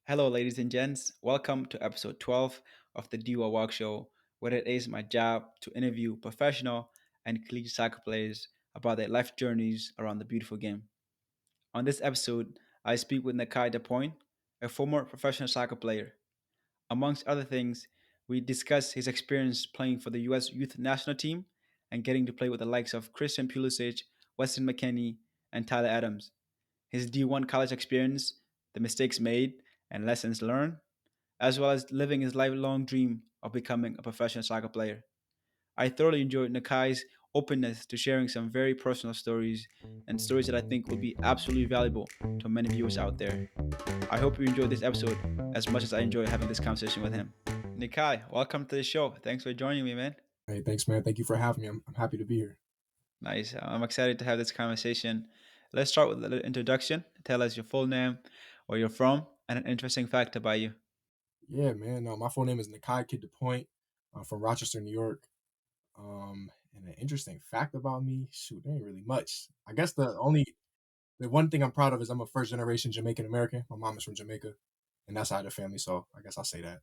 Hello, ladies and gents. Welcome to episode 12 of the Deu Awuok Show, where it is my job to interview professional and collegiate soccer players about their life journeys around the beautiful game. On this episode, I speak with Nikkye DePoint, a former professional soccer player. Amongst other things, we discuss his experience playing for the U.S. Youth National team and getting to play with the likes of Christian Pulisic, Weston Mckennie, and Tyler Adams. His D1 college experience, the mistakes made, and lessons learned, as well as living his lifelong dream of becoming a professional soccer player. I thoroughly enjoyed Nakai's openness to sharing some very personal stories and stories that I think will be absolutely valuable to many viewers out there. I hope you enjoyed this episode as much as I enjoyed having this conversation with him. Nikai, welcome to the show. Thanks for joining me, man. Hey, thanks, man. Thank you for having me. I'm happy to be here. Nice. I'm excited to have this conversation. Let's start with a little introduction. Tell us your full name, where you're from, and an interesting fact about you. Yeah, man. My full name is Nikkye DePoint. I'm from Rochester, New York. And an interesting fact about me, shoot, there ain't really much. I guess the one thing I'm proud of is I'm a first generation Jamaican American. My mom is from Jamaica, and that's side of the family. So I guess I'll say that.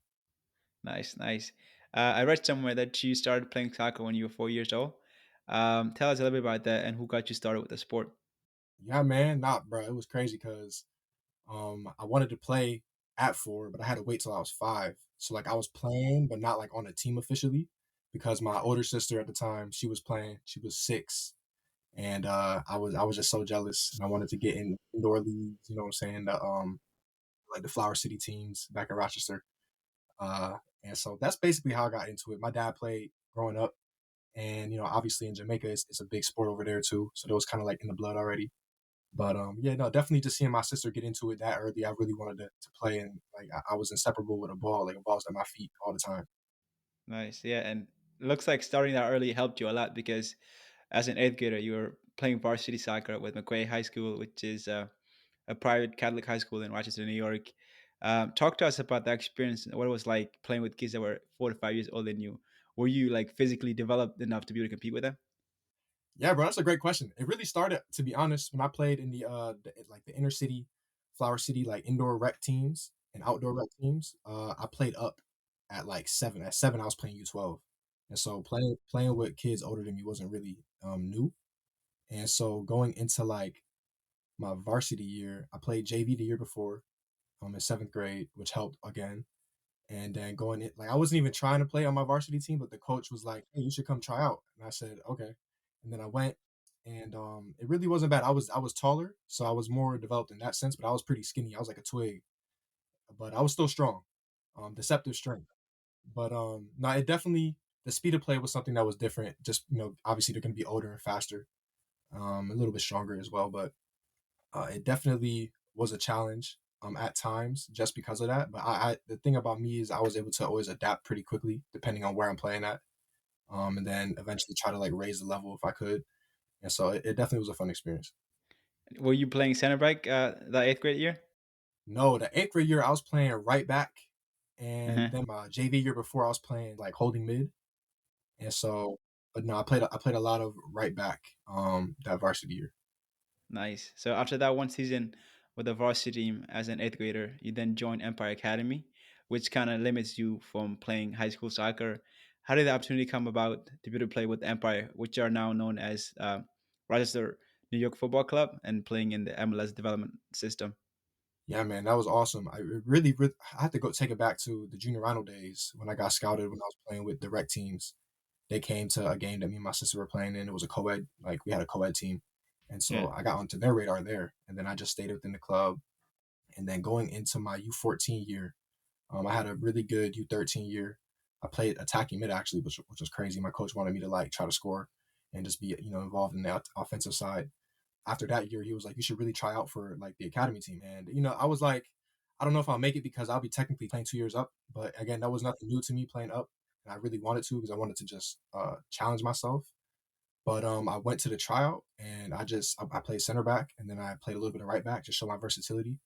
Nice, nice. I read somewhere that you started playing soccer when you were 4 years old. Tell us a little bit about that and who got you started with the sport. Yeah, man. Nah, bro. It was crazy because I wanted to play at 4, but I had to wait till I was 5. So like I was playing, but not like on a team officially, because my older sister at the time she was playing. She was 6, and I was just so jealous, and I wanted to get in indoor leagues. You know what I'm saying? The like the Flower City teams back in Rochester. And so that's basically how I got into it. My dad played growing up, and obviously in Jamaica it's a big sport over there too. So that was kind of like in the blood already. But yeah, no, definitely just seeing my sister get into it that early, I really wanted to play, and like I was inseparable with a ball. Like a ball was at my feet all the time. Nice, yeah, and it looks like starting that early helped you a lot because as an eighth grader, you were playing varsity soccer with McQuay High School, which is a private Catholic high school in Rochester, New York. Talk to us about that experience and what it was like playing with kids that were 4 to 5 years older than you. Were you like physically developed enough to be able to compete with them? Yeah, bro, that's a great question. It really started, to be honest, when I played in like the inner city, Flower City, like indoor rec teams and outdoor rec teams. I played up at like 7. At 7, I was playing U12, and so playing with kids older than me wasn't really new. And so going into like my varsity year, I played JV the year before, in 7th grade, which helped again. And then going in, like I wasn't even trying to play on my varsity team, but the coach was like, "Hey, you should come try out." And I said, "Okay." And then I went, and it really wasn't bad. I was taller, so I was more developed in that sense, but I was pretty skinny. I was like a twig, but I was still strong, deceptive strength. But no, it definitely the speed of play was something that was different. Just obviously they're going to be older and faster, a little bit stronger as well, but it definitely was a challenge at times just because of that. But the thing about me is I was able to always adapt pretty quickly depending on where I'm playing at, and then eventually try to like raise the level if I could. And so it definitely was a fun experience. Were you playing center back that eighth grade year? No, the 8th grade year I was playing right back, and Uh-huh. then my JV year before I was playing like holding mid. And so, but no, I played a lot of right back that varsity year. Nice. So after that one season with the varsity team as an eighth grader, you then joined Empire Academy, which kind of limits you from playing high school soccer. How did the opportunity come about to be able to play with Empire, which are now known as Rochester New York Football Club, and playing in the MLS development system? Yeah, man, that was awesome. I really, I had to go take it back to the junior Rhino days when I got scouted when I was playing with the rec teams. They came to a game that me and my sister were playing in. It was a co-ed, like we had a co-ed team. And Yeah. so I got onto their radar there. And then I just stayed within the club. And then going into my U14 year, I had a really good U13 year. I played attacking mid actually, which was crazy. My coach wanted me to like try to score and just be, involved in the offensive side. After that year, he was like, you should really try out for like the academy team. And, I was like, I don't know if I'll make it because I'll be technically playing 2 years up. But again, that was nothing new to me playing up. And I really wanted to because I wanted to just challenge myself. But I went to the tryout and I played center back and then I played a little bit of right back, just show my versatility.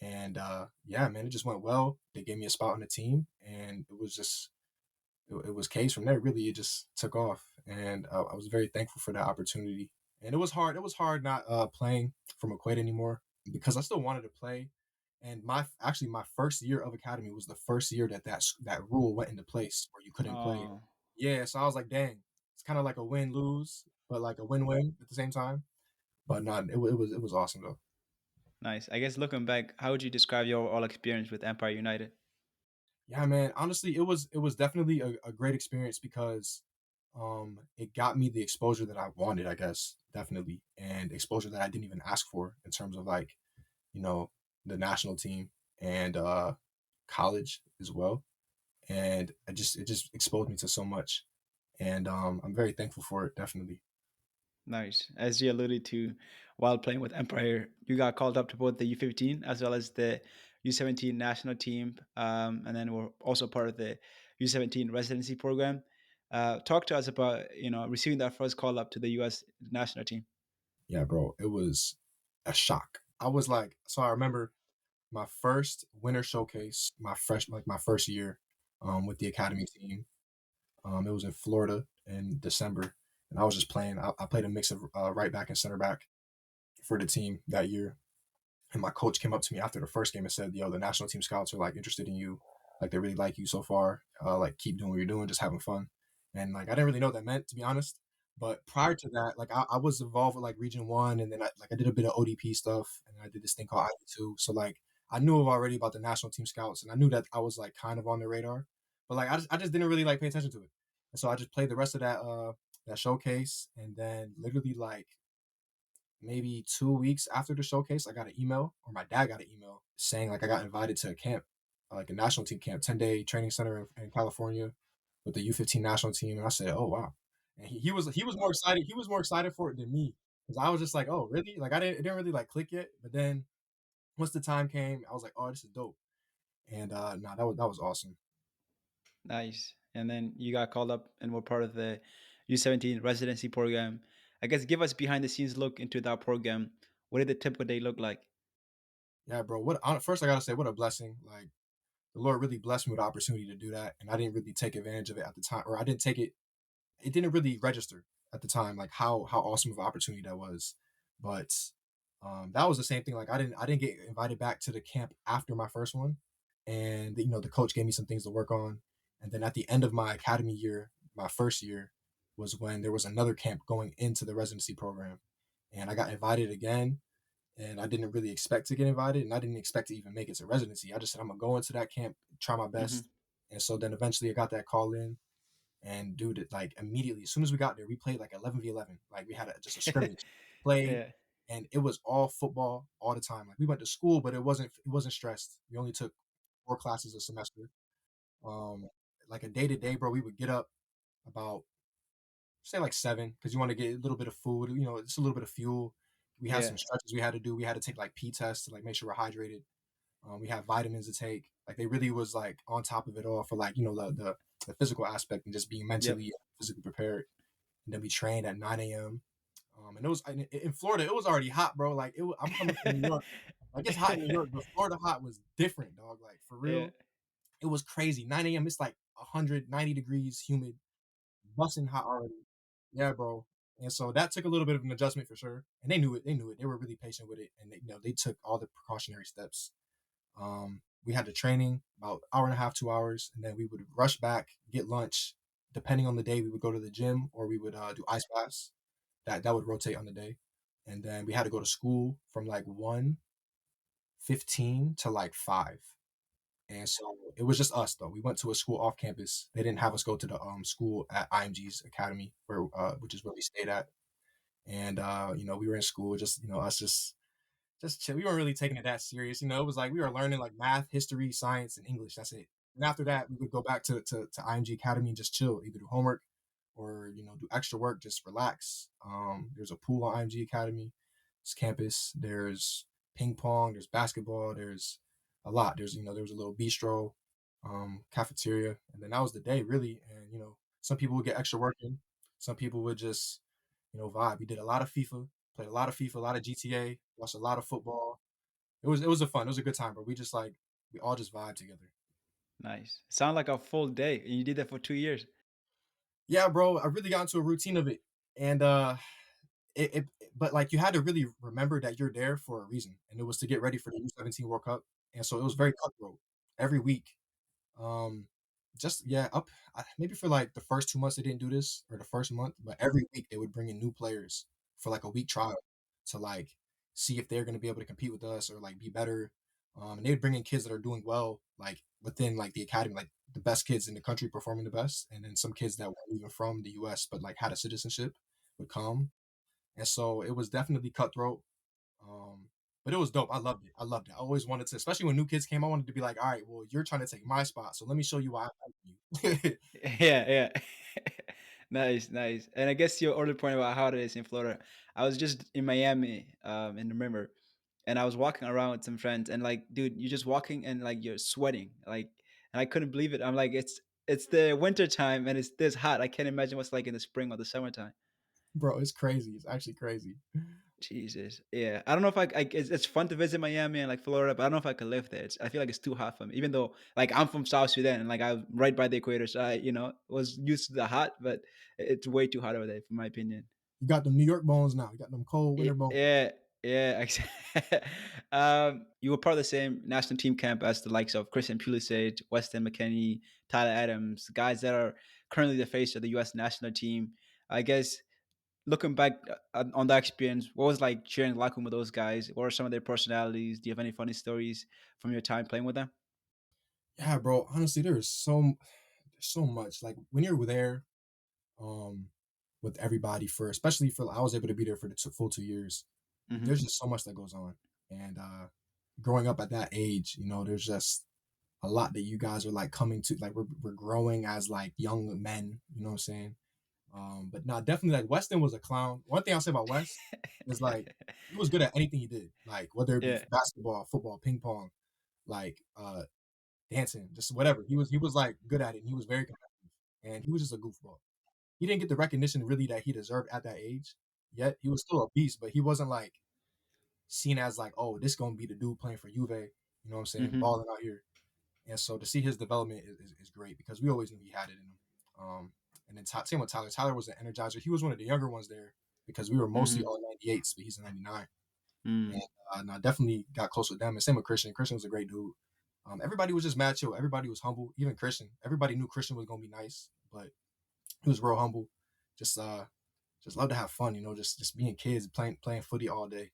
And yeah, man, it just went well. They gave me a spot on the team, and it was case from there. Really, it just took off, and I was very thankful for that opportunity. And it was hard. It was hard not playing from Equate anymore because I still wanted to play, And my first year of academy was the first year that rule went into place where you couldn't play. Oh, Yeah, so I was like, dang, it's kind of like a win lose, but like a win win at the same time. But not it was awesome though. nice. I guess looking back, how would you describe your all experience with Empire United? Yeah, man. Honestly, it was definitely a great experience because it got me the exposure that I wanted, I guess, definitely, and exposure that I didn't even ask for in terms of like, you know, the national team and college as well. And it just exposed me to so much. And I'm very thankful for it, definitely. Nice. As you alluded to, while playing with Empire, you got called up to both the U15 as well as the U17 national team, and then we're also part of the U17 residency program. Talk to us about receiving that first call up to the U.S. national team. Yeah, bro, it was a shock. I was like, so I remember my first winter showcase, my first year with the academy team. It was in Florida in December, and I was just playing. I played a mix of right back and center back for the team that year. And my coach came up to me after the first game and said, "Yo, the national team scouts are like interested in you. Like they really like you so far. Like keep doing what you're doing, just having fun." And like I didn't really know what that meant, to be honest. But prior to that, like I was involved with like Region One, and then I did a bit of ODP stuff, and I did this thing called ID2. So like I knew already about the national team scouts, and I knew that I was like kind of on the radar, but like I just didn't really like pay attention to it. And so I just played the rest of that showcase, and then literally like maybe 2 weeks after the showcase, I got an email, or my dad got an email saying like I got invited to a camp, like a national team camp, 10-day training center in California with the U15 national team. And I said, "Oh wow!" And he was more excited. He was more excited for it than me because I was just like, "Oh really?" Like it didn't really like click yet. But then once the time came, I was like, "Oh, this is dope." And nah, that was awesome. Nice. And then you got called up and were part of the U17 residency program. I guess give us behind the scenes look into that program. What did the typical day look like? Yeah, bro. First I gotta say, what a blessing. Like the Lord really blessed me with the opportunity to do that, and I didn't really take advantage of it at the time, or I didn't take it. It didn't really register at the time, like how awesome of an opportunity that was. But that was the same thing. Like I didn't get invited back to the camp after my first one, and the coach gave me some things to work on. And then at the end of my academy year, my first year, was when there was another camp going into the residency program, and I got invited again. And I didn't really expect to get invited, and I didn't expect to even make it to residency. I just said I'm gonna go into that camp, try my best. Hmm. And so then eventually I got that call in, and dude, like immediately, as soon as we got there, we played like 11v11. Like we had just a scrimmage, played, Yeah. and it was all football all the time. Like we went to school, but it wasn't stressed. We only took 4 classes a semester. Um, like a day to day, bro, we would get up about say like 7 because you want to get a little bit of food. Just a little bit of fuel. We had some Yeah. stretches we had to do. We had to take like P tests to like make sure we're hydrated. We had vitamins to take. Like they really was like on top of it all for like the physical aspect and just being mentally Yep. and physically prepared. And then we trained at 9 a.m. And it was in Florida. It was already hot, bro. Like I'm coming from New York. Like it's hot in New York, but Florida hot was different, dog. Like for Yeah. real, it was crazy. 9 a.m. It's like 190 degrees, humid, busting hot already. Yeah, bro. And so that took a little bit of an adjustment for sure. And they knew it. They knew it. They were really patient with it, and they took all the precautionary steps. We had the training about hour and a half, 2 hours, and then we would rush back, get lunch. Depending on the day, we would go to the gym or we would do ice baths. That would rotate on the day, and then we had to go to school from like 1:15 to like 5. And so it was just us though. We went to a school off campus. They didn't have us go to the school at IMG's academy, which is where we stayed at. And we were in school, just us just chill. We weren't really taking it that serious. It was like we were learning like math, history, science, and English. That's it. And after that, we would go back to IMG Academy and just chill, either do homework or do extra work, just relax. There's a pool on IMG Academy. It's campus. There's ping pong. There's basketball. There's a lot. There was a little bistro, cafeteria, and then that was the day really. And some people would get extra work in. Some people would just vibe. We did a lot of FIFA, played a lot of FIFA, a lot of GTA, watched a lot of football. It was a good time, but we all just vibe together. Nice. Sound like a full day. And you did that for 2 years. Yeah, bro, I really got into a routine of it, and but like you had to really remember that you're there for a reason, and it was to get ready for the U17 World Cup. and so it was very cutthroat every week. Um, just yeah, up maybe for like the first 2 months they didn't do this, or the first month, but every week they would bring in new players for like a week trial to like see if they're going to be able to compete with us or like be better. And they would bring in kids that are doing well, like within like the academy, like the best kids in the country performing the best, and then some kids that weren't even from the U.S. but like had a citizenship would come, and so it was definitely cutthroat. Um, but it was dope. I loved it. I loved it. I always wanted to, especially when new kids came, I wanted to be like, all right, well, you're trying to take my spot, so let me show you why I like you. Yeah, yeah. Nice, nice. And I guess your earlier point about how it is in Florida. I was just in Miami, in the river, and I was walking around with some friends, and like, dude, you're just walking and like you're sweating, like, and I couldn't believe it. I'm like, it's the winter time and it's this hot. I can't imagine what's like in the spring or the summertime. Bro, it's crazy. It's actually crazy. Jesus, yeah. I don't know if it's fun to visit Miami and like Florida, but I don't know if I could live there. I feel like it's too hot for me. Even though like I'm from South Sudan and like I'm right by the equator, so I was used to the hot, but it's way too hot over there, for my opinion. You got them New York bones now. You got them cold winter bones. Yeah, yeah. You were part of the same national team camp as the likes of Christian Pulisic, Weston Mckennie, Tyler Adams, guys that are currently the face of the U.S. national team. I guess looking back on that experience, what was like sharing the locker room with those guys? What are some of their personalities? Do you have any funny stories from your time playing with them? Yeah, bro. Honestly, there's so much. Like when you're there, um, with everybody for especially for I was able to be there for the full 2 years. Hmm. There's just so much that goes on, and growing up at that age, there's just a lot that you guys are like coming to. Like we're growing as like young men. You know what I'm saying? But nah, definitely like Weston was a clown. One thing I'll say about West is like he was good at anything he did, like whether it be Yeah. basketball, football, ping pong, like dancing, just whatever. He was like good at it, and he was very competitive, and he was just a goofball. He didn't get the recognition really that he deserved at that age. Yet he was still a beast, but he wasn't like seen as like, oh, this gonna be the dude playing for Juve. You know what I'm saying? Hmm. Balling out here. And so to see his development is great because we always knew he had it in him. And then same with Tyler. Tyler was an energizer. He was one of the younger ones there because we were mostly Hmm. all 98s, but he's a 99. And Mm. and I definitely got close with them. And same with Christian. Christian was a great dude. Everybody was just mad chill. Everybody was humble. Even Christian. Everybody knew Christian was gonna be nice, but he was real humble. Just just love to have fun. Just being kids playing footy all day.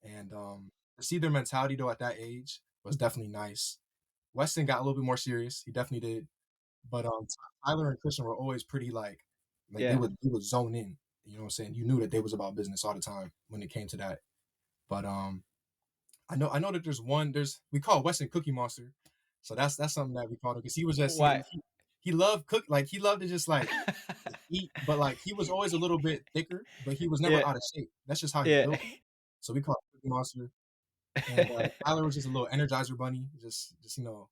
And to see their mentality though at that age was definitely nice. Weston got a little bit more serious. He definitely did. But Tyler and Christian were always pretty like they Yeah. would zone in. You know what I'm saying? You knew that they was about business all the time when it came to that. But I know that there's we call Weston Cookie Monster. So that's something that we called him because he was just Why? he loved cook like he loved to just eat, but like he was always a little bit thicker, but he was never Yeah. out of shape. That's just how he Yeah. built. So we call it Cookie Monster. And Tyler was just a little Energizer bunny, just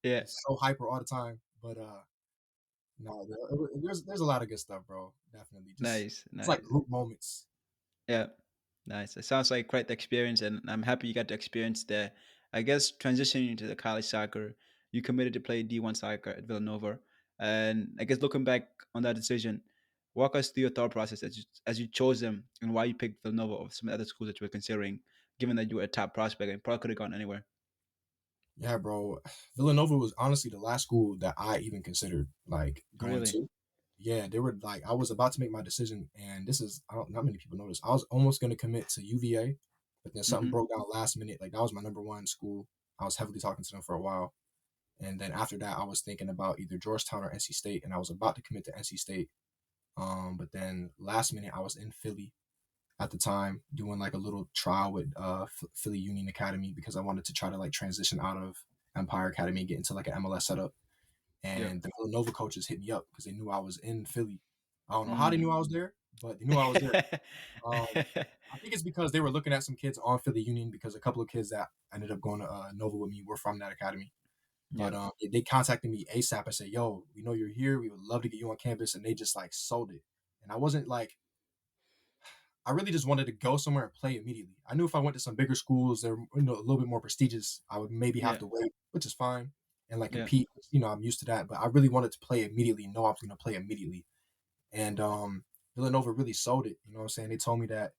Yeah. just so hyper all the time. But no, there's a lot of good stuff, bro. Definitely, just Nice. it's like Nice. group moments. Yeah. Nice. It sounds like quite the experience, and I'm happy you got to experience that. I guess transitioning into the college soccer, you committed to play D1 soccer at Villanova, and I guess looking back on that decision, walk us through your thought process as you chose them and why you picked Villanova over some other schools that you were considering, given that you were a top prospect and probably could have gone anywhere. Yeah, bro. Villanova was honestly the last school that I even considered like going Really? to. Yeah, they were like I was about to make my decision, and this is I don't not many people know this. I was almost going to commit to UVA, but then something Mm-hmm. broke down last minute. Like that was my number one school. I was heavily talking to them for a while, and then after that, I was thinking about either Georgetown or NC State, and I was about to commit to NC State. But then last minute, I was in Philly at the time doing like a little trial with Philly Union Academy because I wanted to try to like transition out of Empire Academy and get into like an MLS setup. Yeah. And the Villanova coaches hit me up because they knew I was in Philly. I don't know how they Mm. knew I was there, but they knew I was there. Um, I think it's because they were looking at some kids on Philly Union because a couple of kids that ended up going to Nova with me were from that academy. Yeah. But they contacted me ASAP and said, "Yo, we know you're here. We would love to get you on campus." And they just like sold it. And I wasn't like I really just wanted to go somewhere and play immediately. I knew if I went to some bigger schools, they're a little bit more prestigious. I would maybe have Yeah. to wait, which is fine, and like Yeah. compete. I'm used to that, but I really wanted to play immediately. Know I was going to play immediately, and Villanova really sold it. You know what I'm saying? They told me that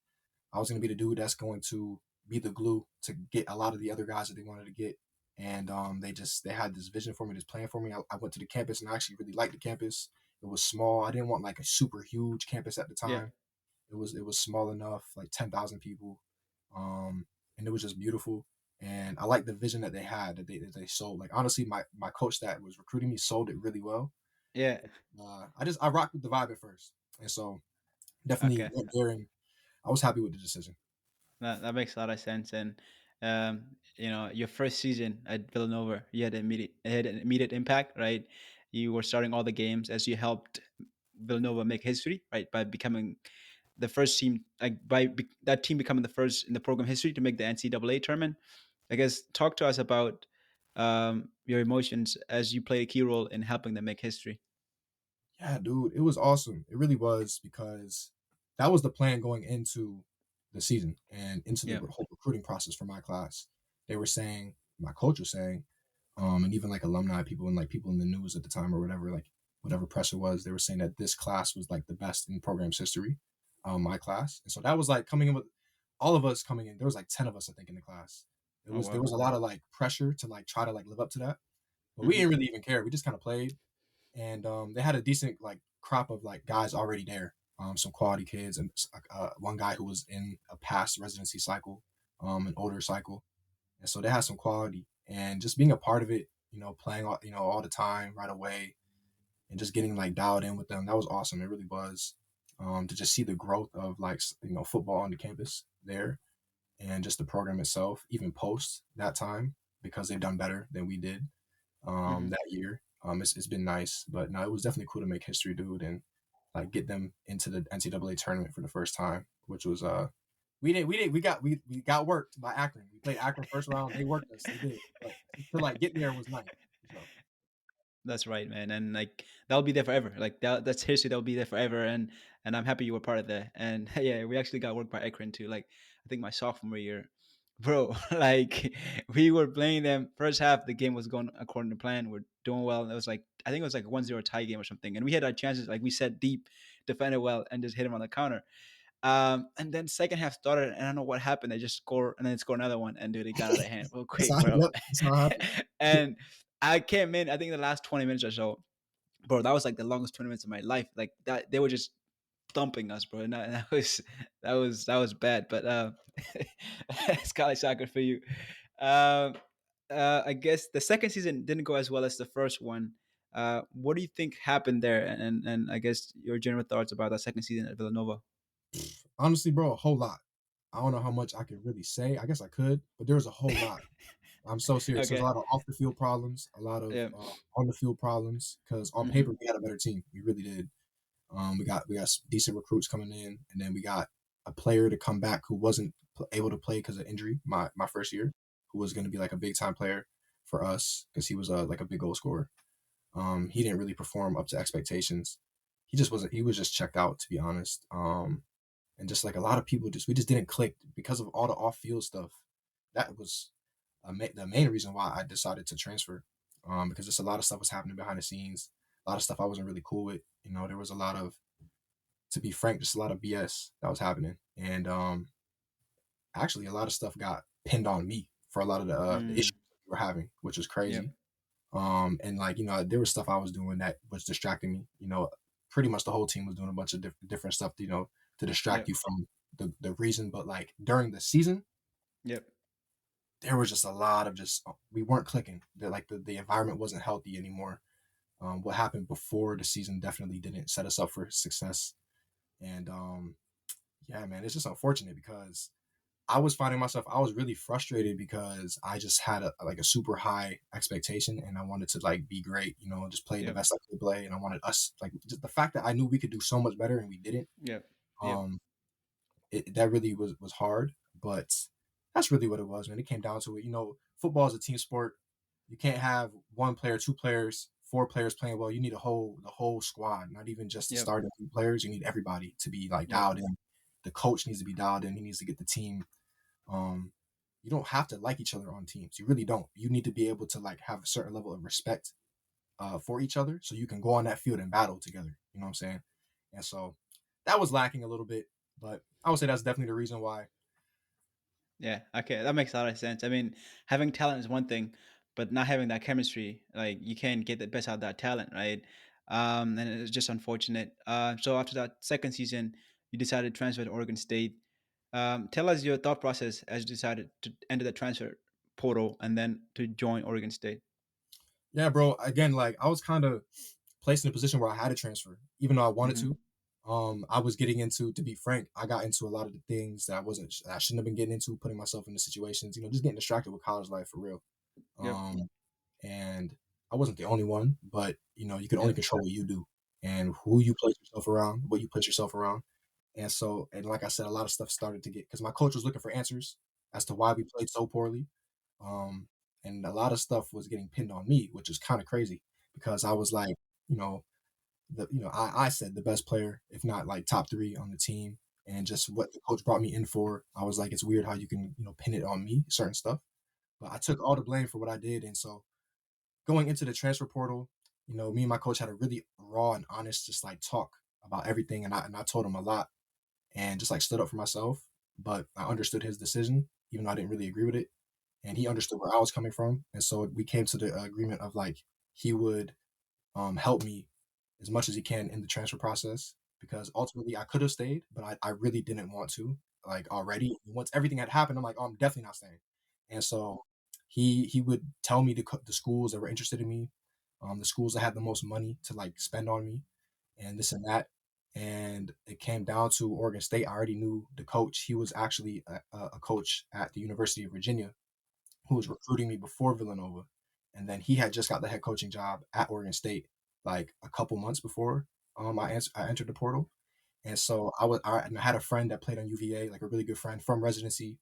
I was going to be the dude that's going to be the glue to get a lot of the other guys that they wanted to get. and they had this vision for me, this plan for me. I went to the campus and I actually really liked the campus. It was small. I didn't want like a super huge campus at the Yeah. time. It was small enough, like 10,000 people, and it was just beautiful. And I liked the vision that they had that they sold. Like honestly, my coach that was recruiting me sold it really well. Yeah. I rocked with the vibe at first, and so definitely Okay. went there, and I was happy with the decision. That makes a lot of sense. And your first season at Villanova, you had an immediate impact, right? You were starting all the games as you helped Villanova make history, right, by becoming the first team, like that team becoming the first in the program history to make the NCAA tournament. I guess talk to us about your emotions as you played a key role in helping them make history. Yeah, dude, it was awesome. It really was because that was the plan going into the season and into the Yeah. whole recruiting process for my class. They were saying, my coach was saying, and even like alumni people and like people in the news at the time or whatever, like whatever press it was, they were saying that this class was like the best in program's history, my class. And so that was like coming in with all of us coming in. There was like 10 of us, I think, in the class. Oh There wow. was a lot of like pressure to like try to like live up to that, but we Hmm. didn't really even care. We just kind of played, and they had a decent like crop of like guys already there. Some quality kids, and one guy who was in a past residency cycle, an older cycle, and so they had some quality. And just being a part of it, playing all the time right away, and just getting like dialed in with them, that was awesome. It really was. To just see the growth of like football on the campus there, and just the program itself, even post that time, because they've done better than we did Hmm. that year. It's been nice, but no, it was definitely cool to make history, dude, and like get them into the NCAA tournament for the first time, which was we got worked by Akron. We played Akron first round. They worked us. They did, but to like get there was nice. So That's right, man, and like that'll be there forever. Like that's history that'll be there forever, and I'm happy you were part of that. And yeah, we actually got worked by Ekron too. Like I think my sophomore year, bro. Like we were playing them first half. The game was going according to plan. We're doing well. And it was like I think it was like a 1-0 tie game or something. And we had our chances. Like we set deep, defended well, and just hit him on the counter. And then second half started, and I don't know what happened. They just score, and then score another one, and dude, it got out of hand real that's quick, how bro. yep, that's how it happened. And I came in. I think the last 20 minutes or so, bro. That was like the longest 20 minutes of my life. Like that, they were just thumping us, bro. And that was bad. But it's college soccer for you. Um, I guess the second season didn't go as well as the first one. What do you think happened there? And I guess your general thoughts about that second season at Villanova. Honestly, bro, a whole lot. I don't know how much I could really say. I guess I could, but there was a whole lot. I'm so serious. There's a Okay. lot of off the field problems, a lot of Yeah. on the field problems. Because on Hmm. paper, we had a better team. We really did. We got decent recruits coming in, and then we got a player to come back who wasn't able to play because of injury. My first year, who was going to be like a big time player for us because he was like a big goal scorer. He didn't really perform up to expectations. He just wasn't. He was just checked out, to be honest. And just like a lot of people, we just didn't click because of all the off field stuff. That was the main reason why I decided to transfer. Because just a lot of stuff was happening behind the scenes. A lot of stuff I wasn't really cool with. There was a lot of, to be frank, just a lot of BS that was happening, and actually a lot of stuff got pinned on me for a lot of the issues Mm. that we were having, which was Yep. crazy. And like there was stuff I was doing that was distracting me. Pretty much the whole team was doing a bunch of different stuff. To distract Yep. you from the reason. But like during the season, Yep. there was just a lot of just we weren't clicking. Like the environment wasn't healthy anymore. What happened before the season definitely didn't set us up for success. And yeah, man, it's just unfortunate because I was finding myself, I was really frustrated because I just had like a super high expectation and I wanted to like be great, just play the Yep. best I could play. And I wanted us, like, just the fact that I knew we could do so much better and we didn't, Yep. Yep. um, that really was hard. But that's really what it was, man. It came down to it. Football is a team sport. You can't have one player, two players, four players playing well. You need the whole squad, not even just the Yep. starting players. You need everybody to be like Yep. dialed in. The coach needs to be dialed in. He needs to get the team. um, you don't have to like each other on teams. You really don't. You need to be able to like have a certain level of respect for each other, so you can go on that field and battle together. You know what I'm saying? And so that was lacking a little bit, but I would say that's definitely the reason why. Yeah. Okay. That makes a lot of sense. I mean, having talent is one thing, but not having that chemistry, like you can't get the best out of that talent, right? And it's just unfortunate. So after that second season, you decided to transfer to Oregon State. Tell us your thought process as you decided to enter the transfer portal and then to join Oregon State. Yeah, bro. Again, like I was kind of placed in a position where I had to transfer, even though I wanted Hmm. to. I was getting into, to be frank, I got into a lot of the things that I shouldn't have been getting into, putting myself into situations, just getting distracted with college life for real. Yep. Um, and I wasn't the only one, but you can only Yep. control what you do and who you place yourself around, what you place yourself around. And so, and like I said, a lot of stuff started to get because my coach was looking for answers as to why we played so poorly. Um, and a lot of stuff was getting pinned on me, which is kind of crazy because I was like, you know, I said the best player, if not like top three on the team, and just what the coach brought me in for. I was like, it's weird how you can pin it on me, certain stuff. But I took all the blame for what I did, and so going into the transfer portal, me and my coach had a really raw and honest, just like talk about everything, and I told him a lot, and just like stood up for myself. But I understood his decision, even though I didn't really agree with it, and he understood where I was coming from, and so we came to the agreement of like he would help me as much as he can in the transfer process because ultimately I could have stayed, but I really didn't want to. Like already, once everything had happened, I'm like, oh, I'm definitely not staying. And so he would tell me the schools that were interested in me, the schools that had the most money to like spend on me, and this and that. And it came down to Oregon State. I already knew the coach. He was actually a coach at the University of Virginia who was recruiting me before Villanova. And then he had just got the head coaching job at Oregon State like a couple months before I entered the portal. And so I had a friend that played on UVA, like a really good friend from residency.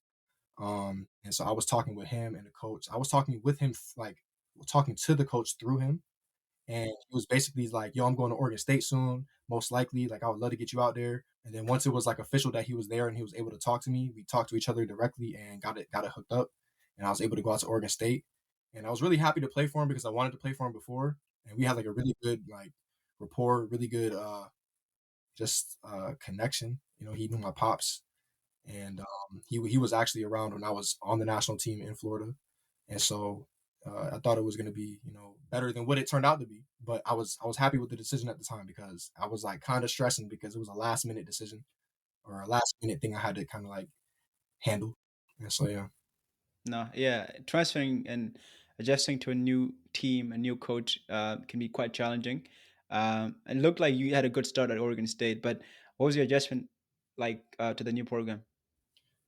And so I was talking with him and the coach. I was talking with him, like talking to the coach through him. And he was basically like, yo, I'm going to Oregon State soon, most likely. Like, I would love to get you out there. And then once it was like official that he was there and he was able to talk to me, we talked to each other directly and got it hooked up. And I was able to go out to Oregon State. And I was really happy to play for him because I wanted to play for him before. And we had like a really good like rapport, really good just connection. He knew my pops and he was actually around when I was on the national team in Florida, and so I thought it was going to be better than what it turned out to be. But I was happy with the decision at the time because I was like kind of stressing because it was a last minute decision or a last minute thing I had to kind of like handle, and so yeah. No, yeah, transferring and adjusting to a new team, a new coach, can be quite challenging. It looked like you had a good start at Oregon State, but what was your adjustment like to the new program?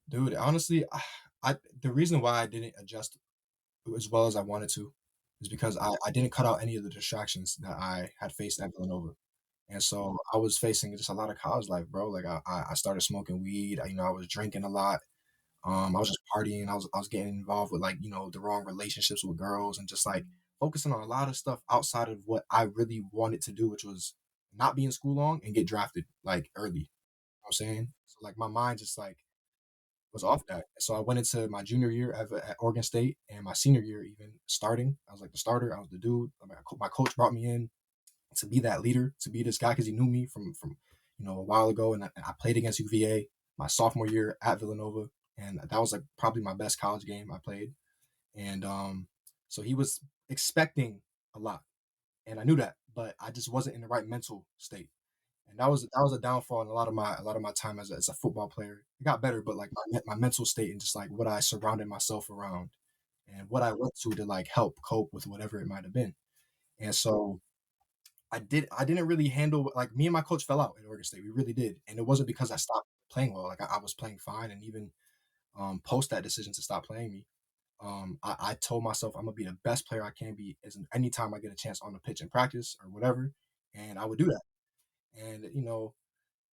Dude, honestly, the reason why I didn't adjust as well as I wanted to is because I didn't cut out any of the distractions that I had faced at Villanova. And so I was facing just a lot of college life, bro. Like I started smoking weed. I was drinking a lot. I was just partying. I was getting involved with like the wrong relationships with girls and just like focusing on a lot of stuff outside of what I really wanted to do, which was not be in school long and get drafted like early. You know what I'm saying? So like my mind just like was off that. So I went into my junior year at Oregon State and my senior year even starting. I was like the starter. I was the dude. I mean, my coach brought me in to be that leader, to be this guy because he knew me from a while ago, and I played against UVA my sophomore year at Villanova, and that was like probably my best college game I played, and so he was expecting a lot, and I knew that, but I just wasn't in the right mental state. And that was a downfall in a lot of my time as a football player. It got better, but like my mental state and just like what I surrounded myself around and what I went to like help cope with whatever it might have been. And so I didn't really handle like me and my coach fell out at Oregon State. We really did. And it wasn't because I stopped playing well. Like I was playing fine and even post that decision to stop playing me. I told myself I'm gonna be the best player I can be as anytime I get a chance on the pitch in practice or whatever. And I would do that. And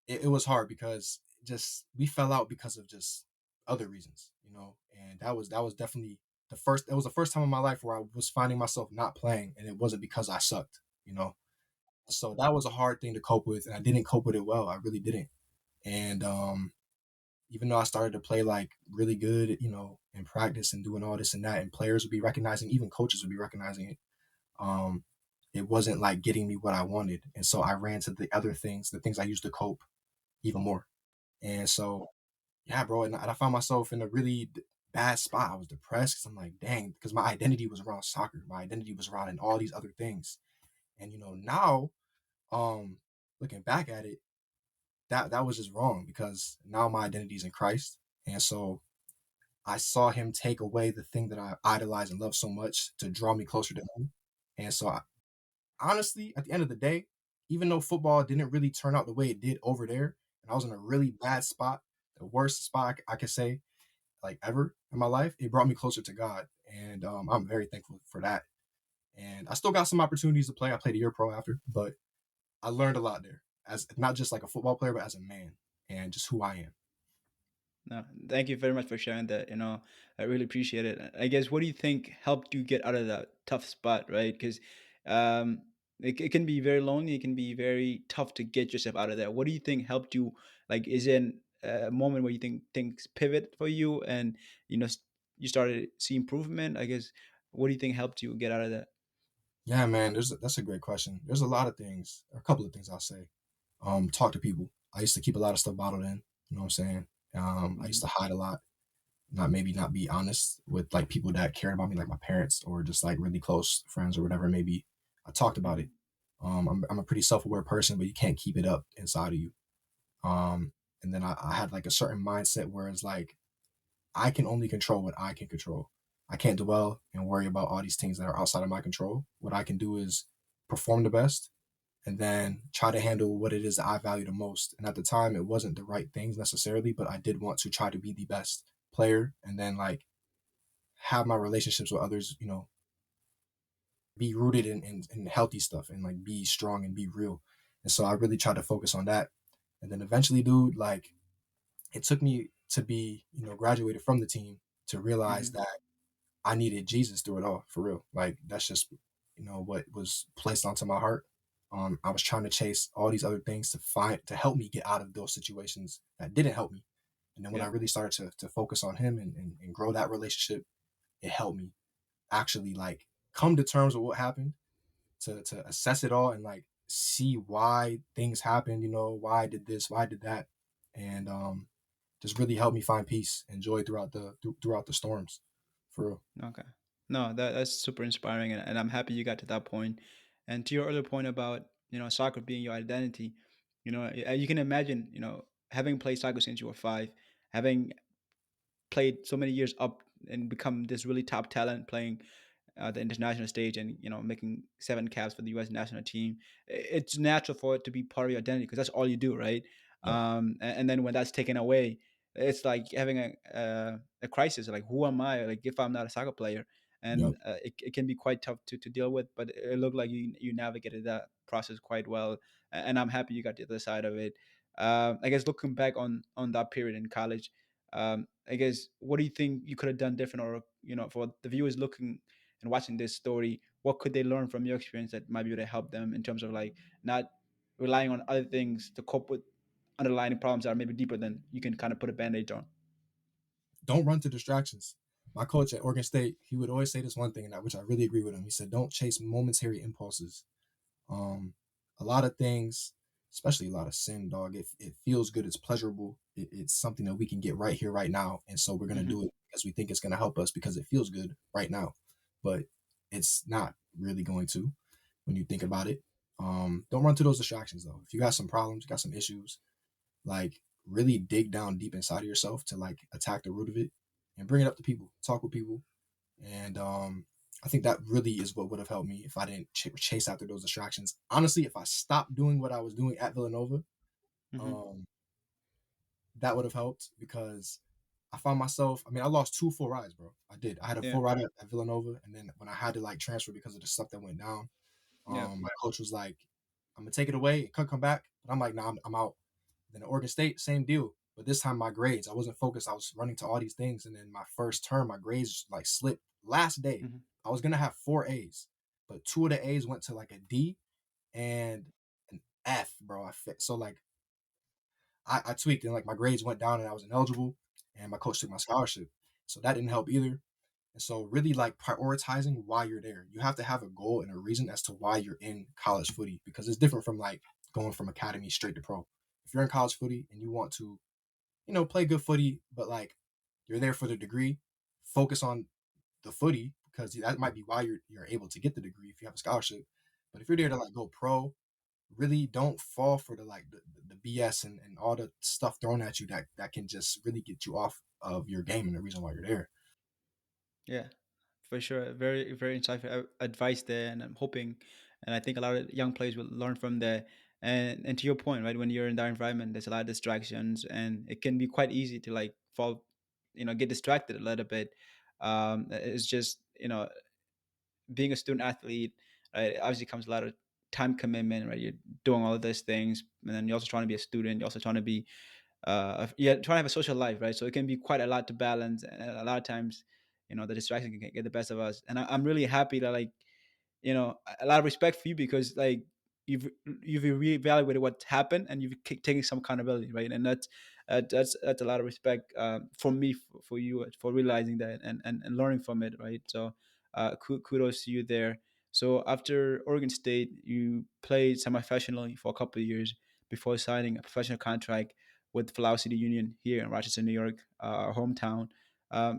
it was hard because just we fell out because of just other reasons. And that was definitely the first time in my life where I was finding myself not playing and it wasn't because I sucked. So that was a hard thing to cope with, and I didn't cope with it well. I really didn't. And even though I started to play like really good, in practice and doing all this and that, and players would be recognizing, even coaches would be recognizing it. Um, it wasn't like getting me what I wanted, and so I ran to the other things, the things I used to cope even more. And so, yeah, bro, and I found myself in a really bad spot. I was depressed because I'm like, dang, because my identity was around soccer. My identity was around and all these other things. And now, um, looking back at it, that was just wrong because now my identity is in Christ. And so I saw him take away the thing that I idolize and love so much to draw me closer to him. And so honestly, at the end of the day, even though football didn't really turn out the way it did over there, and I was in a really bad spot, the worst spot I could say like ever in my life, it brought me closer to God, and I'm very thankful for that. And I still got some opportunities to play. I played a year pro after, but I learned a lot there as not just like a football player, but as a man and just who I am. No, thank you very much for sharing that. I really appreciate it. I guess, what do you think helped you get out of that tough spot, right? Because um, it can be very lonely. It can be very tough to get yourself out of there. What do you think helped you? Like, is there a moment where you think things pivot for you, and you know s- you started to see improvement? I guess, what do you think helped you get out of that? Yeah, man, that's a great question. There's a lot of things, or a couple of things I'll say. Talk to people. I used to keep a lot of stuff bottled in. You know what I'm saying? I used Hmm. to hide a lot, not be honest with like people that cared about me, like my parents or just like really close friends or whatever. Maybe I talked about it. Hmm. I'm a pretty self aware person, but you can't keep it up inside of you. Um, and then I had like a certain mindset where it's like I can only control what I can control. I can't dwell and worry about all these things that are outside of my control. What I can do is perform the best and then try to handle what it is that I value the most. And at the time, it wasn't the right things necessarily, but I did want to try to be the best player and then like have my relationships with others, be rooted in healthy stuff and like be strong and be real. And so I really tried to focus on that. And then eventually, dude, like it took me to be, graduated from the team to realize Hmm. that I needed Jesus through it all, for real. Like that's just, what was placed onto my heart. I was trying to chase all these other things to help me get out of those situations that didn't help me. And then when I Yeah. really started to focus on him and grow that relationship, it helped me actually like come to terms with what happened, to assess it all and like see why things happened, why I did this, why I did that. And just really helped me find peace and joy throughout the storms. For real. Okay. No, that's super inspiring, and I'm happy you got to that point. And to your other point about soccer being your identity, you can imagine having played soccer since you were 5, having played so many years up and become this really top talent playing the international stage, and making 7 caps for the U.S. national team. It's natural for it to be part of your identity because that's all you do, right? Yep. And then when that's taken away, it's like having a crisis. Like, who am I? Like, if I'm not a soccer player, Yep. and it can be quite tough to deal with. But it looked like you navigated that process quite well, and I'm happy you got to the other side of it. I guess, looking back on that period in college, I guess, what do you think you could have done different, or for the viewers looking and watching this story, what could they learn from your experience that might be able to help them in terms of like not relying on other things to cope with underlying problems that are maybe deeper than you can kind of put a band-aid on? Don't run to distractions. My coach at Oregon State, he would always say this one thing, and which I really agree with him. He said, "Don't chase momentary impulses." Um, a lot of things, especially a lot of sin, dog. It feels good. It's pleasurable. It's something that we can get right here, right now, and so we're gonna Hmm. do it because we think it's gonna help us because it feels good right now, but it's not really going to when you think about it. Don't run to those distractions though. If you got some problems, you got some issues, like really dig down deep inside of yourself to like attack the root of it and bring it up to people, talk with people. And I think that really is what would have helped me if I didn't chase after those distractions. Honestly, if I stopped doing what I was doing at Villanova, Hmm. um, that would have helped because I found myself. I mean, I lost 2 full rides, bro. I did. I had a Yeah. full ride at Villanova, and then when I had to like transfer because of the stuff that went down, Yeah. my coach was like, "I'm gonna take it away. It could come back," but I'm like, "Nah, I'm out." Then at Oregon State, same deal. But this time my grades, I wasn't focused. I was running to all these things. And then my first term, my grades like slipped. Last day, Hmm. I was gonna have 4 A's, but 2 of the A's went to like a D and an F, bro. So like I tweaked and like my grades went down and I was ineligible and my coach took my scholarship. So that didn't help either. And so really like prioritizing why you're there. You have to have a goal and a reason as to why you're in college footy because it's different from like going from academy straight to pro. If you're in college footy and you want to, play good footy, but like you're there for the degree, focus on the footy because that might be why you're able to get the degree if you have a scholarship. But if you're there to like go pro, really don't fall for the BS and all the stuff thrown at you that can just really get you off of your game and the reason why you're there. Yeah, for sure. Very, very insightful advice there, and I'm hoping, and I think a lot of young players will learn from there. And to your point, right, when you're in that environment, there's a lot of distractions, and it can be quite easy to like fall, get distracted a little bit. It's just being a student athlete, right, it obviously comes a lot of time commitment, right? You're doing all of those things, and then you're also trying to be a student. You're also trying to be trying to have a social life, right? So it can be quite a lot to balance, and a lot of times, the distraction can get the best of us. And I'm really happy that, like, a lot of respect for you, because like you've reevaluated what's happened, and you've taken some accountability, right? And that's a lot of respect from me for you for realizing that, and learning from it, right? So kudos to you there. So after Oregon State, you played semi-professionally for a couple of years before signing a professional contract with Flower City Union here in Rochester, New York, our hometown.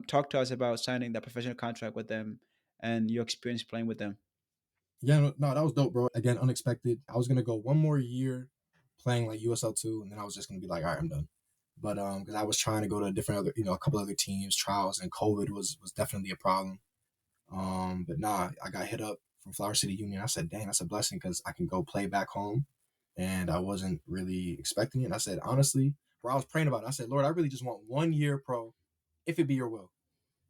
Talk to us about signing that professional contract with them and your experience playing with them. Yeah, no, that was dope, bro. Again, unexpected. I was gonna go one more year playing like USL 2, and then I was just gonna be like, all right, I'm done. But because I was trying to go to different other, a couple other teams, trials, and COVID was definitely a problem. But nah, I got hit up from Flower City Union. I said, dang, that's a blessing because I can go play back home. And I wasn't really expecting it. And I said, honestly, bro, I was praying about it. I said, Lord, I really just want 1 year pro, if it be your will.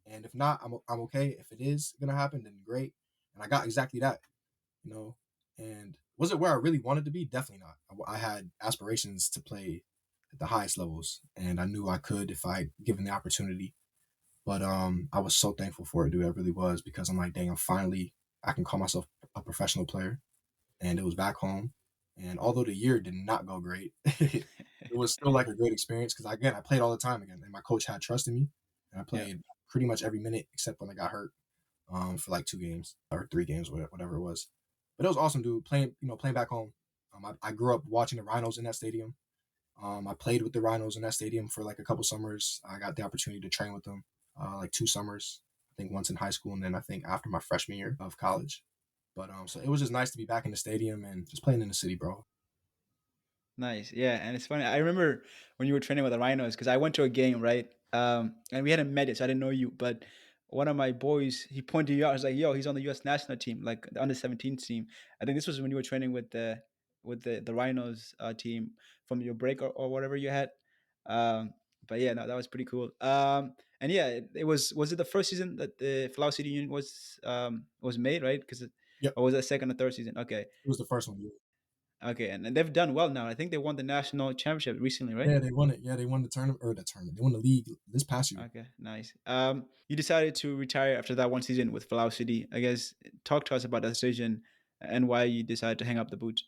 And if not, I'm okay. If it is gonna happen, then great. And I got exactly that, you know. And was it where I really wanted to be? Definitely not. I had aspirations to play at the highest levels, and I knew I could if I given the opportunity. But I was so thankful for it, dude. I really was because I'm like, dang, I can call myself a professional player, and it was back home. And although the year did not go great, it was still like a great experience because again, I played all the time again, and my coach had trust in me, and I Yeah. played pretty much every minute except when I got hurt for like 2 games or 3 games, whatever it was. But it was awesome, dude. Playing back home. I grew up watching the Rhinos in that stadium. I played with the Rhinos in that stadium for like a couple summers. I got the opportunity to train with them like 2 summers. I think once in high school, and then I think after my freshman year of college. But so it was just nice to be back in the stadium and just playing in the city, bro. Nice. Yeah. And it's funny. I remember when you were training with the Rhinos, because I went to a game, right? And we hadn't met yet, so I didn't know you. But one of my boys, he pointed you out. I was like, yo, he's on the U.S. national team, like the under 17 team. I think this was when you were training with the Rhinos team from your break, or whatever you had. Um, but yeah, no, that was pretty cool. And yeah, it was it the first season that the Flower City Union was made, right? Yep, Or was it second or third season? Okay. it was the first one. Okay, and they've done well now. I think they won the national championship recently, right? Yeah, they won it. Yeah, they won the tournament or the tournament. They won the league this past year. Okay, nice. You decided to retire after that one season with Flower City. I guess talk to us about that decision and why you decided to hang up the boots.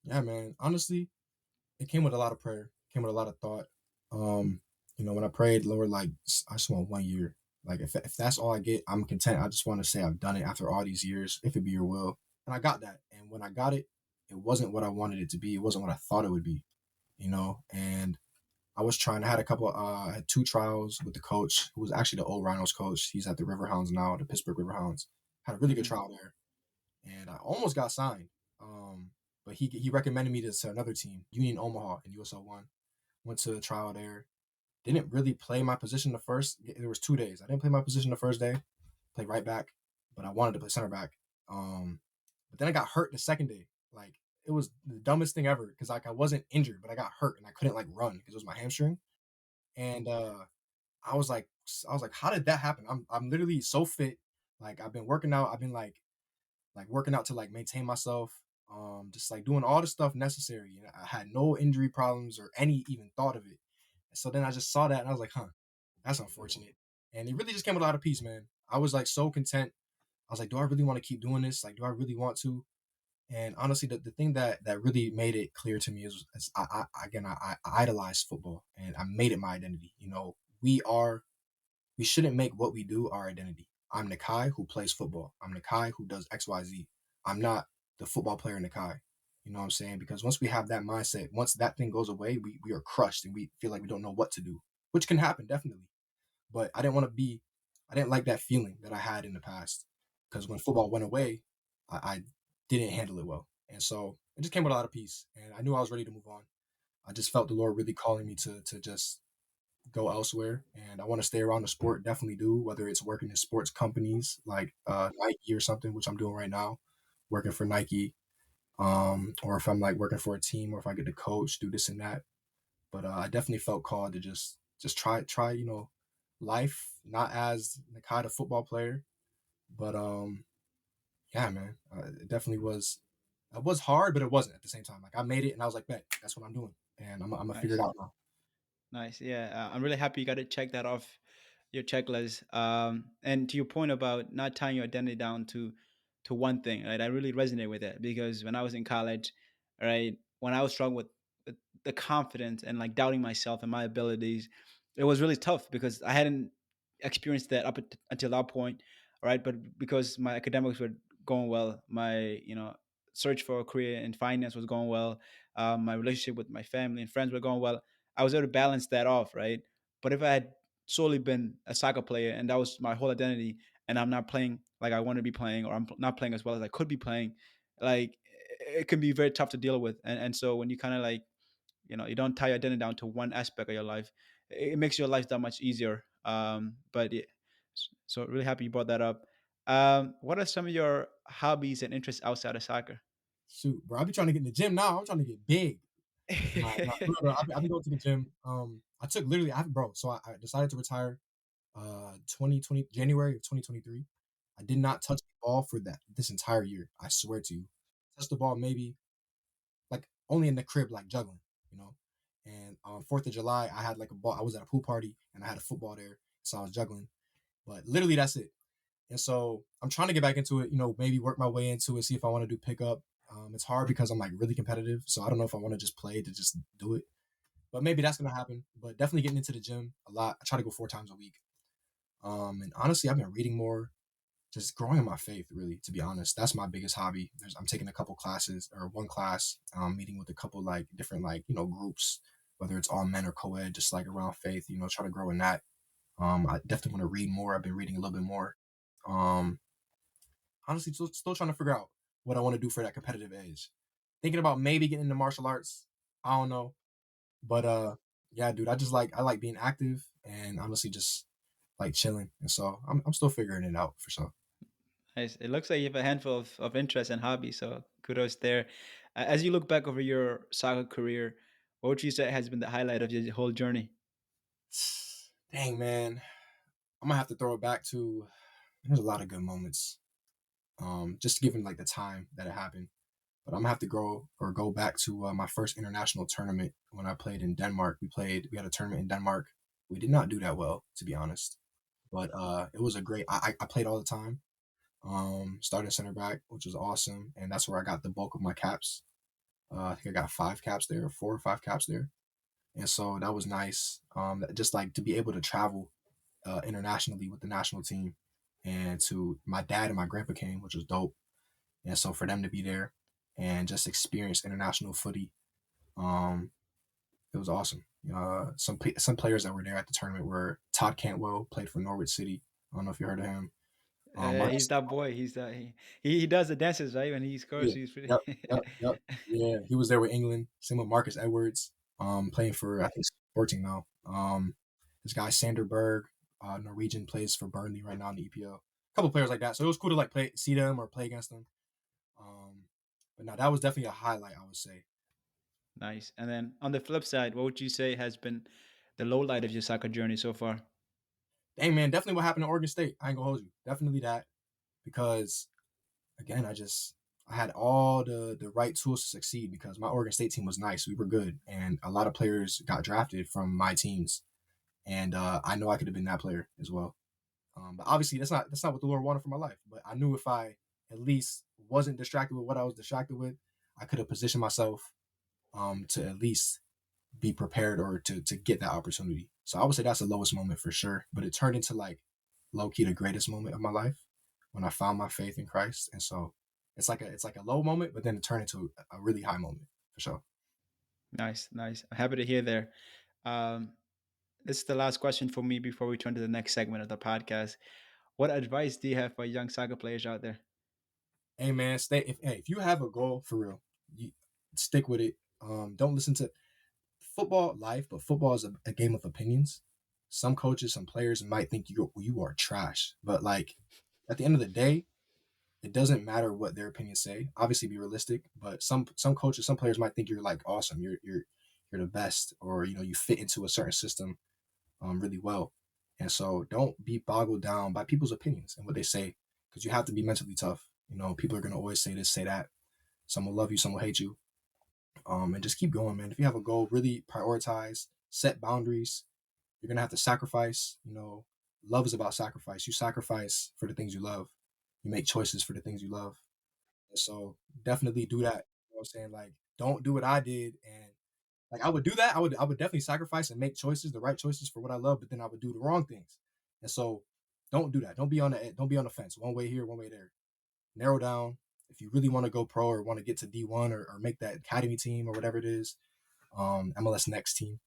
Yeah, man. Honestly, it came with a lot of prayer. Came with a lot of thought. Um, when I prayed, Lord, like I just want 1 year. Like if that's all I get, I'm content. I just want to say I've done it after all these years, if it be your will. And I got that. And when I got it, it wasn't what I wanted it to be. It wasn't what I thought it would be. And I was trying. I had a couple. I had 2 trials with the coach, who was actually the old Rhinos coach. He's at the Riverhounds now, the Pittsburgh Riverhounds. Had a really good Hmm. trial there, and I almost got signed. But he recommended me to another team, Union Omaha in USL 1. Went to a trial there. Didn't really play my position the first. There was 2 days. I didn't play my position the first day. Played right back, but I wanted to play center back. But then I got hurt the second day. Like it was the dumbest thing ever because like I wasn't injured, but I got hurt and I couldn't like run because it was my hamstring. And I was like, how did that happen? I'm literally so fit. Like I've been working out. I've been like working out to like maintain myself. Just like doing all the stuff necessary. And I had no injury problems or any even thought of it. And so then I just saw that and I was like, huh, that's unfortunate. And it really just came with a lot of peace, man. I was like so content. I was like, do I really want to keep doing this? Like, do I really want to? And honestly, the thing that really made it clear to me is I idolize football and I made it my identity. We shouldn't make what we do our identity. I'm Nikkye who plays football. I'm Nikkye who does XYZ. I'm not the football player Nikkye. You know what I'm saying? Because once we have that mindset, once that thing goes away, we are crushed and we feel like we don't know what to do, which can happen definitely. But I didn't like that feeling that I had in the past because when football went away, I didn't handle it well, and so it just came with a lot of peace, and I knew I was ready to move on. I just felt the Lord really calling me to just go elsewhere, and I want to stay around the sport. Definitely do, whether it's working in sports companies like Nike or something, which I'm doing right now, working for Nike, or if I'm like working for a team, or if I get to coach, do this and that. But I definitely felt called to just try life, not as the kind of football player, but yeah, man, it definitely was. It was hard, but it wasn't at the same time. Like I made it, and I was like, "Bet that's what I'm doing," and I'm gonna figure it Nice. out now. Nice. Yeah, I'm really happy you got to check that off your checklist. And to your point about not tying your identity down to one thing, right? I really resonate with it because when I was in college, right, when I was struggling with the confidence and like doubting myself and my abilities, it was really tough because I hadn't experienced that until that point, right? But because my academics were going well, my search for a career in finance was going well, my relationship with my family and friends were going well. I was able to balance that off, right? But if I had solely been a soccer player and that was my whole identity, and I'm not playing like I want to be playing, or I'm not playing as well as I could be playing, like it can be very tough to deal with. And so when you kind of like, you don't tie your identity down to one aspect of your life, it makes your life that much easier. But yeah, so really happy you brought that up. What are some of your hobbies and interests outside of soccer? Shoot, bro, I be trying to get in the gym now. I'm trying to get big. Nah, nah, for real, bro, I've been going to the gym. I took literally, bro. So I decided to retire 2020 January of 2023. I did not touch the ball for that this entire year. I swear to you, touched the ball maybe like only in the crib, like juggling, you know. And on 4th of July, I had like a ball. I was at a pool party and I had a football there, so I was juggling. But literally, that's it. And so I'm trying to get back into it. Maybe work my way into it, see if I want to do pickup. It's hard because I'm like really competitive, so I don't know if I want to just play to just do it. But maybe that's gonna happen. But definitely getting into the gym a lot. I try to go 4 times a week. And honestly, I've been reading more, just growing in my faith. Really, to be honest, that's my biggest hobby. I'm taking a couple classes or one class, meeting with a couple like different like groups, whether it's all men or co-ed, just like around faith. Try to grow in that. I definitely want to read more. I've been reading a little bit more. Um, Honestly, still trying to figure out what I want to do for that competitive edge. Thinking about maybe getting into martial arts. I don't know, but yeah, dude, I like being active and honestly just like chilling, and so I'm still figuring it out for sure. Nice. It looks like you have a handful of interests and hobbies, so kudos there. As you look back over your soccer career, what would you say has been the highlight of your whole journey? Dang man, I'm gonna have to throw it back to. There's a lot of good moments. Just given like the time that it happened, but I'm gonna have to go back to my first international tournament when I played in Denmark. We had a tournament in Denmark. We did not do that well, to be honest, but it was a great. I played all the time. Started center back, which was awesome, and that's where I got the bulk of my caps. I think I got 5 caps there, 4 or 5 caps there, and so that was nice. Just like to be able to travel internationally with the national team, and to my dad and my grandpa came, which was dope. And so for them to be there and just experience international footy, um, it was awesome. Some players that were there at the tournament were Todd Cantwell, played for Norwich City. I don't know if you heard of him. He's Marcus, that boy. He's that he does the dances right when he scores. yeah, He's pretty. yep, yep, yep, yeah. He was there with England. Same with Marcus Edwards, playing for I think Sporting now. This guy Sanderberg, Norwegian, plays for Burnley right now in the EPL. A couple players like that. So it was cool to like see them or play against them. Um, but no, that was definitely a highlight, I would say. Nice. And then on the flip side, what would you say has been the low light of your soccer journey so far? Dang man, definitely what happened to Oregon State. I ain't gonna hold you. Definitely that because again, I had all the right tools to succeed because my Oregon State team was nice. We were good, and a lot of players got drafted from my teams, and I know I could have been that player as well. But obviously, that's not what the Lord wanted for my life. But I knew if I at least wasn't distracted with what I was distracted with, I could have positioned myself to at least be prepared or to get that opportunity. So I would say that's the lowest moment for sure. But it turned into like low key the greatest moment of my life when I found my faith in Christ. And so it's like a low moment, but then it turned into a really high moment for sure. Nice, nice. I'm happy to hear there. Um, This is the last question for me before we turn to the next segment of the podcast. What advice do you have for young soccer players out there? Hey man, stay if you have a goal for real, you stick with it. Don't listen to football life, but football is a game of opinions. Some coaches, some players might think you are trash, but like at the end of the day, it doesn't matter what their opinions say. Obviously, be realistic, but some coaches, some players might think you're like awesome, you're the best, or you fit into a certain system really well. And so don't be boggled down by people's opinions and what they say, because you have to be mentally tough. People are gonna always say this, say that. Some will love you, some will hate you. And just keep going, man. If you have a goal, really prioritize, set boundaries. You're gonna have to sacrifice. Love is about sacrifice. You sacrifice for the things you love. You make choices for the things you love. And so definitely do that. You know what I'm saying? Like, don't do what I did. And like I would do that. I would definitely sacrifice and make choices, the right choices for what I love, but then I would do the wrong things. And so don't do that. Don't be on the fence. One way here, one way there. Narrow down. If you really want to go pro or want to get to D1 or make that academy team or whatever it is, MLS next team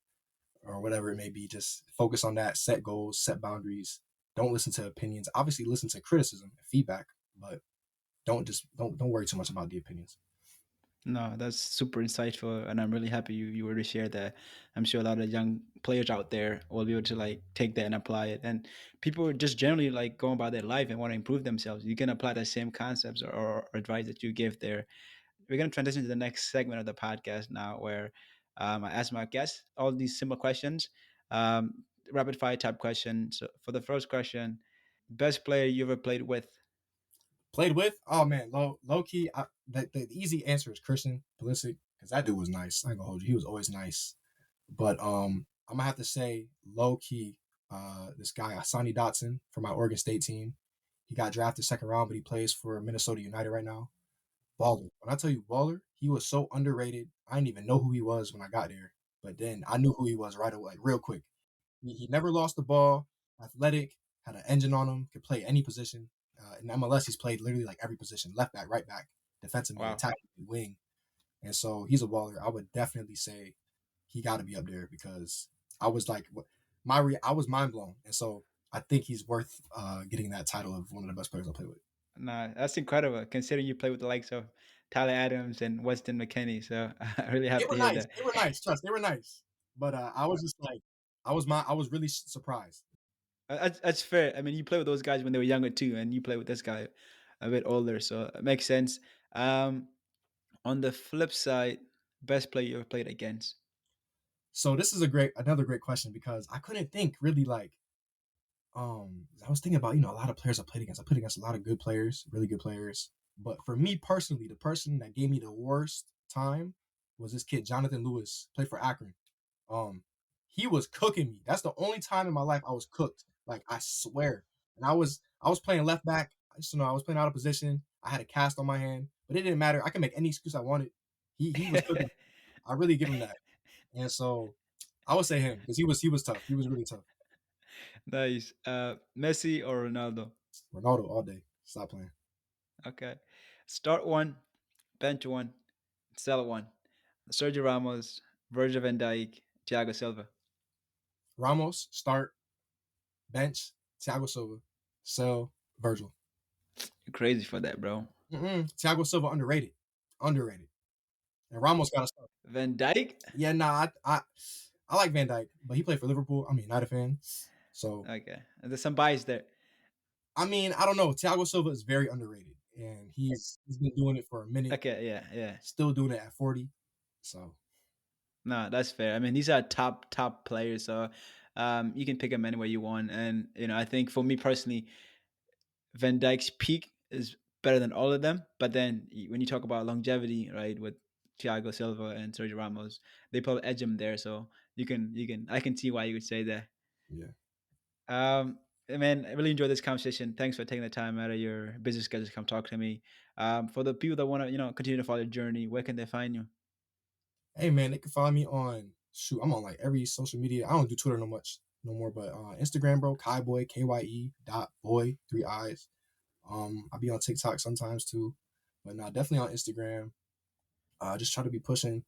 or whatever it may be, just focus on that, set goals, set boundaries. Don't listen to opinions. Obviously listen to criticism and feedback, but don't worry too much about the opinions. No, that's super insightful, and I'm really happy you were to share that. I'm sure a lot of young players out there will be able to like take that and apply it. And people are just generally like going about their life and want to improve themselves. You can apply the same concepts or advice that you give there. We're gonna transition to the next segment of the podcast now, where I ask my guests all these similar questions, rapid fire type questions. So for the first question, best player you ever played with? Played with? Oh man, low key. The easy answer is Christian Pulisic because that dude was nice. I ain't gonna hold you. He was always nice. But I'm gonna have to say low key. This guy Asani Dotson from my Oregon State team. He got drafted second round, but he plays for Minnesota United right now. Baller. When I tell you baller, he was so underrated. I didn't even know who he was when I got there, but then I knew who he was right away, like, real quick. He never lost the ball. Athletic, had an engine on him, could play any position. In MLS, he's played literally like every position: left back, right back, defensive mid, Wow. attacking mid, wing. And so he's a baller. I would definitely say he got to be up there because I was like, I was mind blown. And so I think he's worth getting that title of one of the best players I play with. Nah, that's incredible considering you play with the likes of Tyler Adams and Weston Mckennie. So I really They have to were hear nice. that. They were nice. Trust, they were nice. But I was just like, I was really surprised. That's fair. I mean, you play with those guys when they were younger too, and you play with this guy a bit older, so it makes sense. Um, on the flip side, best player you ever played against? So this is another great question because I couldn't think really like I was thinking about a lot of players I played against. I played against a lot of good players, really good players. But for me personally, the person that gave me the worst time was this kid Jonathan Lewis, played for Akron. Um, he was cooking me. That's the only time in my life I was cooked. Like I swear. And I was playing left back. I just know I was playing out of position. I had a cast on my hand, but it didn't matter. I could make any excuse I wanted. He was cooking. I really give him that. And so I would say him because he was tough. He was really tough. Nice. Messi or Ronaldo? Ronaldo all day. Stop playing. Okay. Start one, bench one, sell one. Sergio Ramos, Virgil van Dijk, Thiago Silva. Ramos start, bench Thiago Silva, sell Virgil. You're crazy for that, bro. Thiago Silva underrated, underrated, and Ramos got to start. Van Dijk? Yeah, nah, I like Van Dijk, but he played for Liverpool. I'm a United fan, so Okay. There's some bias there. I mean I don't know. Thiago Silva is very underrated, and he's been doing it for a minute, Okay, yeah, yeah. still doing it at 40. So No, that's fair. I mean, these are top players, so you can pick them anywhere you want. And I think for me personally, Van Dijk's peak is better than all of them. But then when you talk about longevity, right, with Thiago Silva and Sergio Ramos, they probably edge him there. So I can see why you would say that. yeah. Man, I really enjoyed this conversation. Thanks for taking the time out of your busy schedule to come talk to me. For the people that want to, continue to follow your journey, where can they find you? Hey man, they can find me on shoot. I'm on like every social media. I don't do Twitter no more, but Instagram, bro. Kaiboy Kye dot boy 3 eyes. I be on TikTok sometimes too, but nah, definitely on Instagram. Just try to be pushing,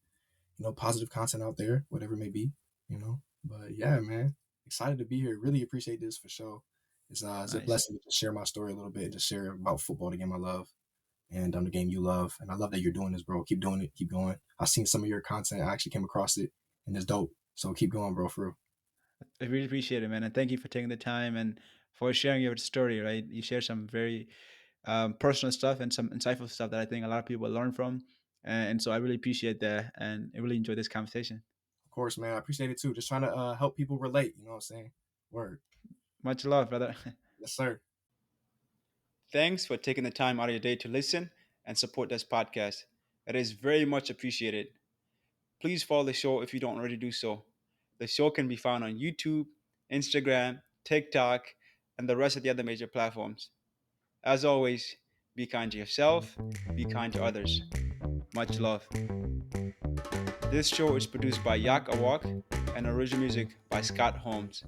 positive content out there, whatever it may be. But yeah, man. excited to be here. Really appreciate this for sure. It's a Nice. blessing to just share my story a little bit, just share about football, the game I love, and the game you love. And I love that you're doing this, bro. Keep doing it. Keep going. I've seen some of your content. I actually came across it, and it's dope. So keep going, bro. For real. I really appreciate it, man, and thank you for taking the time and for sharing your story. Right, you share some very personal stuff and some insightful stuff that I think a lot of people learn from, and so I really appreciate that, and I really enjoyed this conversation. Of course, man. I appreciate it too. Just trying to help people relate. You know what I'm saying? Word. Much love, brother. Yes, sir. Thanks for taking the time out of your day to listen and support this podcast. It is very much appreciated. Please follow the show if you don't already do so. The show can be found on YouTube, Instagram, TikTok, and the rest of the other major platforms. As always, be kind to yourself, be kind to others. Much love. This show is produced by Yak Awok and original music by Scott Holmes.